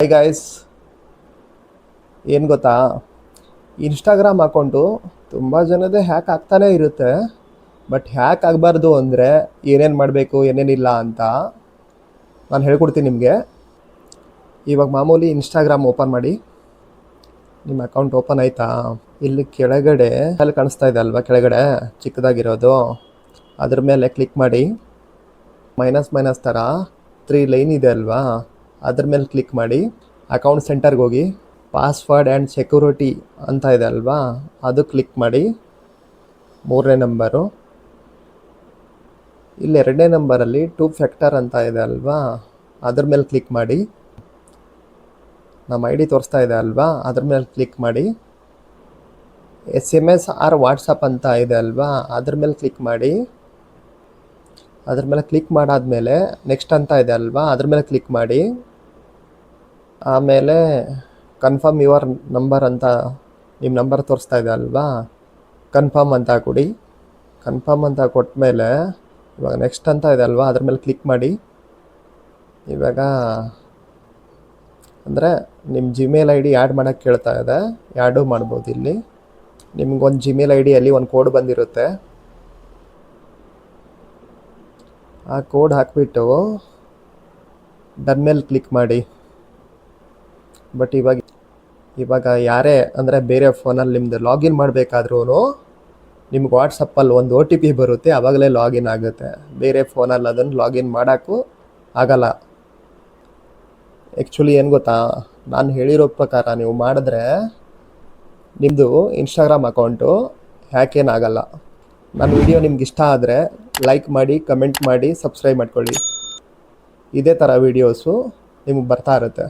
Hi guys, ಏನು ಗೊತ್ತಾ, Instagram account ತುಂಬ ಜನದೇ ಹ್ಯಾಕ್ ಆಗ್ತಾನೇ ಇರುತ್ತೆ. ಬಟ್ ಹ್ಯಾಕ್ ಆಗಬಾರ್ದು ಅಂದರೆ ಏನೇನು ಮಾಡಬೇಕು ಏನೇನಿಲ್ಲ ಅಂತ ನಾನು ಹೇಳ್ಕೊಡ್ತೀನಿ ನಿಮಗೆ. ಇವಾಗ ಮಾಮೂಲಿ ಇನ್ಸ್ಟಾಗ್ರಾಮ್ ಓಪನ್ ಮಾಡಿ. ನಿಮ್ಮ ಅಕೌಂಟ್ ಓಪನ್ ಆಯಿತಾ? ಇಲ್ಲಿ ಕೆಳಗಡೆ ಅಲ್ಲಿ ಕಾಣಿಸ್ತಾ ಇದೆ ಅಲ್ವಾ, ಕೆಳಗಡೆ ಚಿಕ್ಕದಾಗಿರೋದು, ಅದ್ರ ಮೇಲೆ ಕ್ಲಿಕ್ ಮಾಡಿ. ಮೈನಸ್ ಮೈನಸ್ ಥರ 3 ಲೈನ್ ಇದೆ ಅಲ್ವಾ, ಅದ್ರ ಮೇಲೆ ಕ್ಲಿಕ್ ಮಾಡಿ. ಅಕೌಂಟ್ ಸೆಂಟರ್ಗೆ ಹೋಗಿ ಪಾಸ್ವರ್ಡ್ ಆ್ಯಂಡ್ ಸೆಕ್ಯೂರಿಟಿ ಅಂತ ಇದೆ ಅಲ್ವಾ, ಅದು ಕ್ಲಿಕ್ ಮಾಡಿ. 3ನೇ ನಂಬರು, ಇಲ್ಲಿ 2ನೇ ನಂಬರಲ್ಲಿ 2 ಫ್ಯಾಕ್ಟರ್ ಅಂತ ಇದೆ ಅಲ್ವಾ, ಅದ್ರ ಮೇಲೆ ಕ್ಲಿಕ್ ಮಾಡಿ. ನಮ್ಮ ID ತೋರಿಸ್ತಾ ಇದೆ ಅಲ್ವಾ, ಅದ್ರ ಮೇಲೆ ಕ್ಲಿಕ್ ಮಾಡಿ. SMS ಆರ್ ವಾಟ್ಸಪ್ ಅಂತ ಇದೆ ಅಲ್ವಾ, ಅದ್ರ ಮೇಲೆ ಕ್ಲಿಕ್ ಮಾಡಿ. ಅದ್ರ ಮೇಲೆ ಕ್ಲಿಕ್ ಮಾಡಾದ್ಮೇಲೆ ನೆಕ್ಸ್ಟ್ ಅಂತ ಇದೆ ಅಲ್ವಾ, ಅದ್ರ ಮೇಲೆ ಕ್ಲಿಕ್ ಮಾಡಿ. ಆಮೇಲೆ ಕನ್ಫರ್ಮ್ ಯುವರ್ ನಂಬರ್ ಅಂತ ನಿಮ್ಮ ನಂಬರ್ ತೋರಿಸ್ತಾ ಇದೆ ಅಲ್ವಾ, ಕನ್ಫರ್ಮ್ ಅಂತ ಕೊಡಿ. ಕನ್ಫರ್ಮ್ ಅಂತ ಕೊಟ್ಟ ಇವಾಗ ನೆಕ್ಸ್ಟ್ ಅಂತ ಇದೆ ಅಲ್ವಾ, ಅದ್ರ ಮೇಲೆ ಕ್ಲಿಕ್ ಮಾಡಿ. ಇವಾಗ ಅಂದರೆ ನಿಮ್ಮ ಜಿಮೇಲ್ ID ಆ್ಯಡ್ ಮಾಡೋಕ್ಕೆ ಕೇಳ್ತಾ ಇದೆ, ಆ್ಯಡು ಮಾಡ್ಬೋದು. ಇಲ್ಲಿ ನಿಮ್ಗೊಂದು ಜಿಮೇಲ್ ID ಒಂದು ಕೋಡ್ ಬಂದಿರುತ್ತೆ, ಆ ಕೋಡ್ ಹಾಕಿಬಿಟ್ಟು ಡನ್ ಮೇಲೆ ಕ್ಲಿಕ್ ಮಾಡಿ. ಬಟ್ ಇವಾಗ ಯಾರೇ ಅಂದರೆ ಬೇರೆ ಫೋನಲ್ಲಿ ನಿಮ್ಮದು ಲಾಗಿನ್ ಮಾಡಬೇಕಾದ್ರೂ ನಿಮ್ಗೆ ವಾಟ್ಸಪ್ಪಲ್ಲಿ ಒಂದು OTP ಬರುತ್ತೆ, ಆವಾಗಲೇ ಲಾಗಿನ್ ಆಗುತ್ತೆ. ಬೇರೆ ಫೋನಲ್ಲಿ ಅದನ್ನು ಲಾಗಿನ್ ಮಾಡೋಕ್ಕೂ ಆಗಲ್ಲ. ಆ್ಯಕ್ಚುಲಿ ಏನು ಗೊತ್ತಾ, ನಾನು ಹೇಳಿರೋ ಪ್ರಕಾರ ನೀವು ಮಾಡಿದ್ರೆ ನಿಮ್ಮದು ಇನ್ಸ್ಟಾಗ್ರಾಮ್ ಅಕೌಂಟು ಹ್ಯಾಕ್ ಏನಾಗಲ್ಲ. ನನ್ನ ವಿಡಿಯೋ ನಿಮ್ಗೆ ಇಷ್ಟ ಆದರೆ ಲೈಕ್ ಮಾಡಿ, ಕಮೆಂಟ್ ಮಾಡಿ, ಸಬ್ಸ್ಕ್ರೈಬ್ ಮಾಡ್ಕೊಳ್ಳಿ. ಇದೇ ಥರ ವೀಡಿಯೋಸು ನಿಮಗೆ ಬರ್ತಾ ಇರುತ್ತೆ.